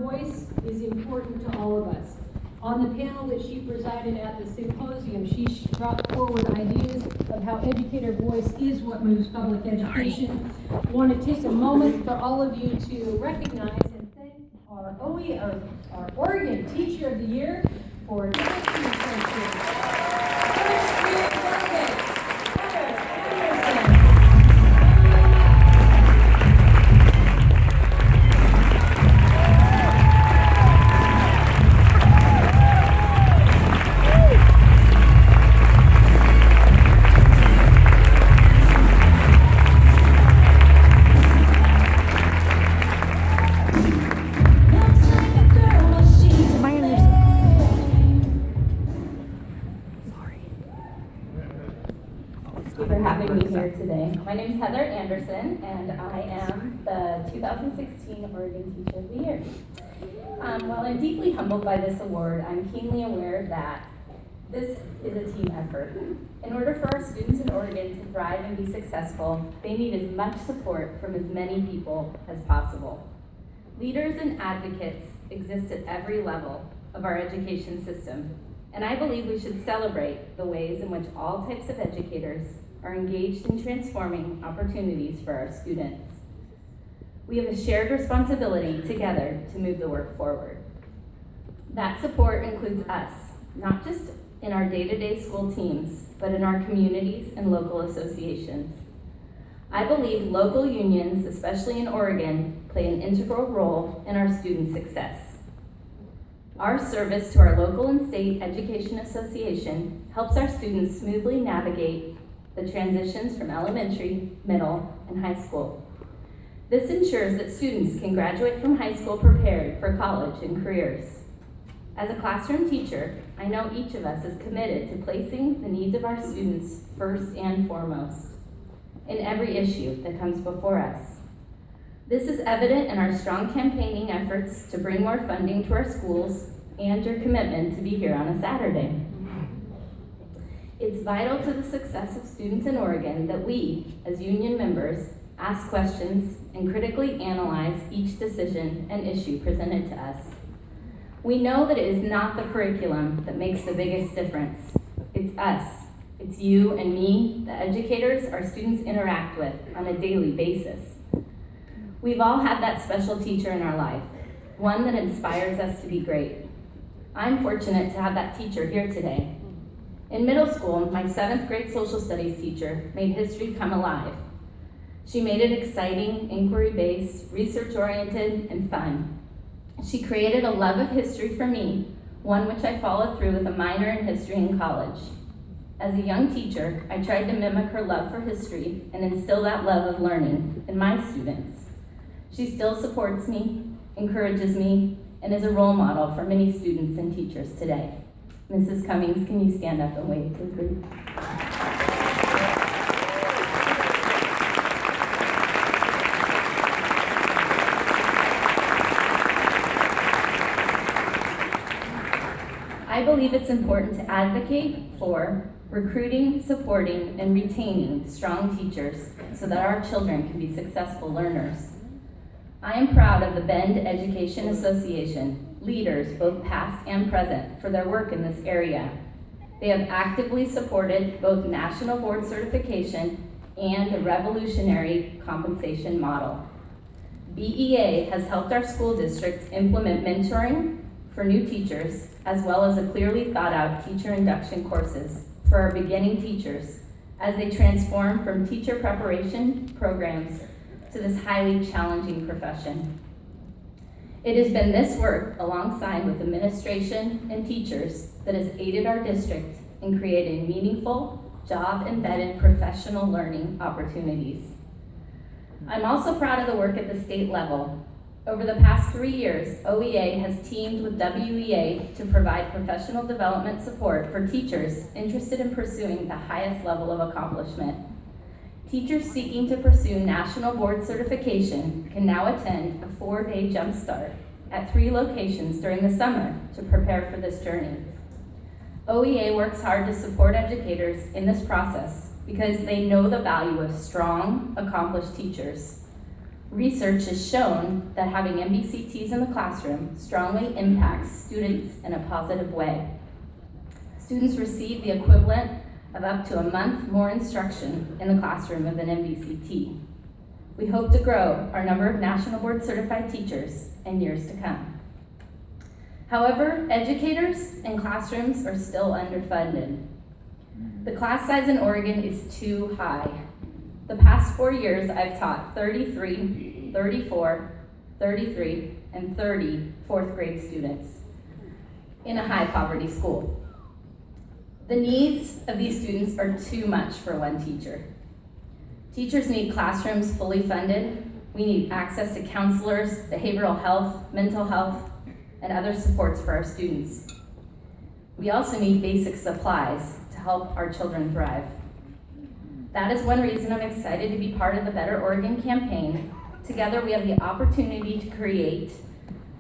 voice is important to all of us. On the panel that she presided at the symposium, she brought forward ideas of how educator voice is what moves public education. I want to take a moment for all of you to recognize and thank our OEA, our Oregon Teacher of the Year for today. My name is Heather Anderson, and I am the 2016 Oregon Teacher of the Year. While I'm deeply humbled by this award, I'm keenly aware that this is a team effort. In order for our students in Oregon to thrive and be successful, they need as much support from as many people as possible. Leaders and advocates exist at every level of our education system, and I believe we should celebrate the ways in which all types of educators are engaged in transforming opportunities for our students. We have a shared responsibility together to move the work forward. That support includes us, not just in our day-to-day school teams, but in our communities and local associations. I believe local unions, especially in Oregon, play an integral role in our student success. Our service to our local and state education association helps our students smoothly navigate the transitions from elementary, middle, and high school. This ensures that students can graduate from high school prepared for college and careers. As a classroom teacher, I know each of us is committed to placing the needs of our students first and foremost in every issue that comes before us. This is evident in our strong campaigning efforts to bring more funding to our schools and your commitment to be here on a Saturday. It's vital to the success of students in Oregon that we, as union members, ask questions and critically analyze each decision and issue presented to us. We know that it is not the curriculum that makes the biggest difference. It's us. It's you and me, the educators our students interact with on a daily basis. We've all had that special teacher in our life, one that inspires us to be great. I'm fortunate to have that teacher here today. In middle school, my 7th grade social studies teacher made history come alive. She made it exciting, inquiry-based, research-oriented, and fun. She created a love of history for me, one which I followed through with a minor in history in college. As a young teacher, I tried to mimic her love for history and instill that love of learning in my students. She still supports me, encourages me, and is a role model for many students and teachers today. Mrs. Cummings, can you stand up and wave to the group? I believe it's important to advocate for recruiting, supporting, and retaining strong teachers so that our children can be successful learners. I am proud of the Bend Education Association leaders, both past and present, for their work in this area. They have actively supported both national board certification and a revolutionary compensation model. BEA has helped our school district implement mentoring for new teachers, as well as a clearly thought out teacher induction courses for our beginning teachers as they transform from teacher preparation programs to this highly challenging profession. It has been this work, alongside with administration and teachers, that has aided our district in creating meaningful, job-embedded professional learning opportunities. I'm also proud of the work at the state level. Over the past 3 years, OEA has teamed with WEA to provide professional development support for teachers interested in pursuing the highest level of accomplishment. Teachers seeking to pursue national board certification can now attend a 4-day jumpstart at 3 locations during the summer to prepare for this journey. OEA works hard to support educators in this process because they know the value of strong, accomplished teachers. Research has shown that having MBCTs in the classroom strongly impacts students in a positive way. Students receive the equivalent of up to a month more instruction in the classroom of an MBCT. We hope to grow our number of National Board Certified teachers in years to come. However, educators and classrooms are still underfunded. The class size in Oregon is too high. The past 4 years, I've taught 33, 34, 33, and 30 fourth grade students in a high poverty school. The needs of these students are too much for one teacher. Teachers need classrooms fully funded. We need access to counselors, behavioral health, mental health, and other supports for our students. We also need basic supplies to help our children thrive. That is one reason I'm excited to be part of the Better Oregon campaign. Together, we have the opportunity to create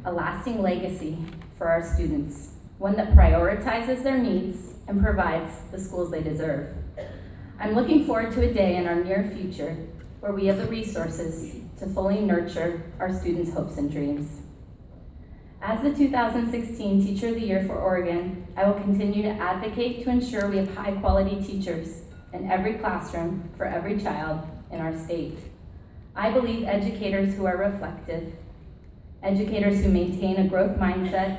a lasting legacy for our students, one that prioritizes their needs and provides the schools they deserve. I'm looking forward to a day in our near future where we have the resources to fully nurture our students' hopes and dreams. As the 2016 Teacher of the Year for Oregon, I will continue to advocate to ensure we have high-quality teachers in every classroom for every child in our state. I believe educators who are reflective, educators who maintain a growth mindset,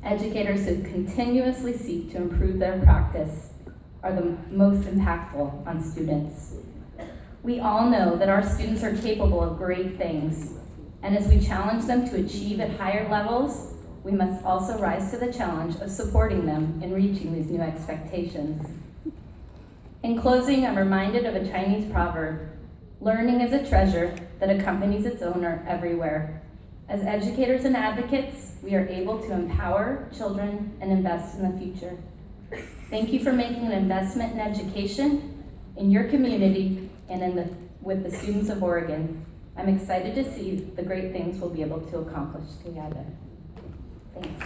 educators who continuously seek to improve their practice are the most impactful on students. We all know that our students are capable of great things, and as we challenge them to achieve at higher levels, we must also rise to the challenge of supporting them in reaching these new expectations. In closing, I'm reminded of a Chinese proverb: learning is a treasure that accompanies its owner everywhere. As educators and advocates, we are able to empower children and invest in the future. Thank you for making an investment in education, in your community, and with the students of Oregon. I'm excited to see the great things we'll be able to accomplish together. Thanks.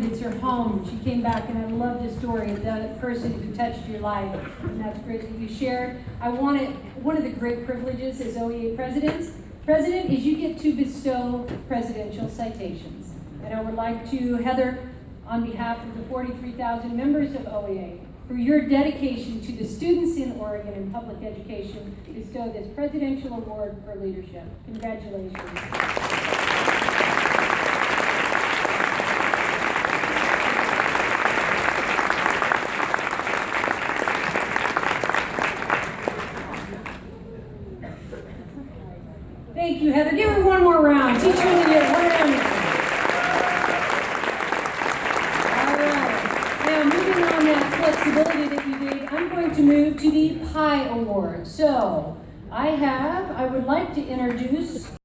It's your home. She came back, and I love the story of that person who touched your life, and that's great that you shared. One of the great privileges as OEA president is you get to bestow presidential citations. And I would like to, Heather, on behalf of the 43,000 members of OEA, for your dedication to the students in Oregon in public education, bestow this Presidential Award for Leadership. Congratulations. Thank you, Heather. Give her one more round. Teacher of the Year, one round. All right. Now, moving on that flexibility that you gave, I'm going to move to the PIE Award. So, I would like to introduce